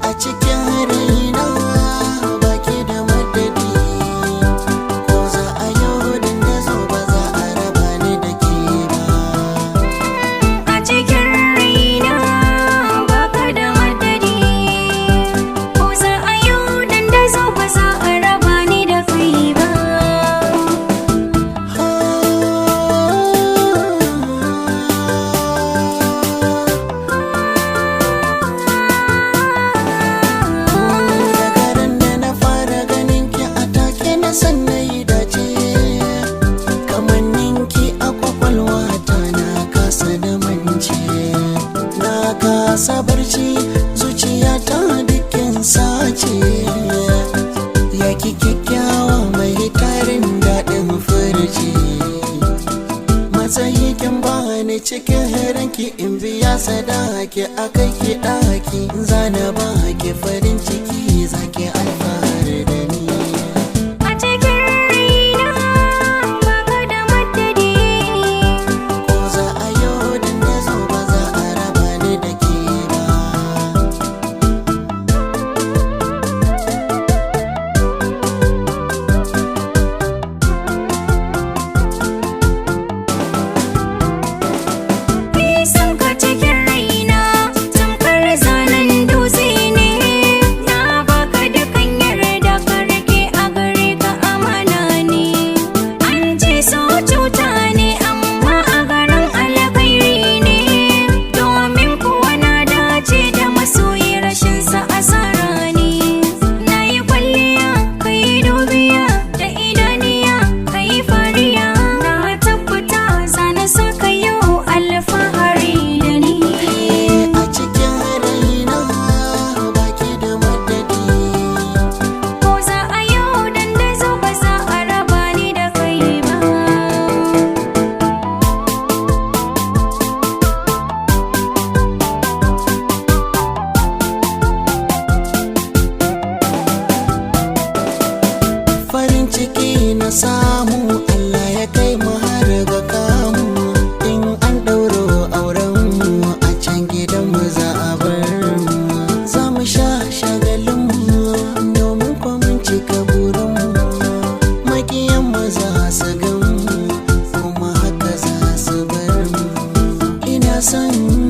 A cikin raina baki da madadi, ko za a yau da na zo ba za a raba ni da ke ba. A cikin raina baka da madadi, ko za a yau da na zo ba za a raba ni da kai ba. Sannan yi dace kamanninki a kwakwalwata na kasa da mance, na kasa barci zuciyata dukkan sace, ya ki kyakkyawa mai tarin daɗin furci, matsayi kin bani cikin ranki in biya sadaki a kai ki ɗaki, zana ba ki farin ciki zaki alfahari da ni. Ciki na samu Allah ya kai mu har ga kamu, in an ɗauro auren mu a can gidan mu za a bar mu, za mu sha shagalin mu domin kwa mun cika burin mu, makiyan mu za su gan mu kuma haka za su bar mu. Ina son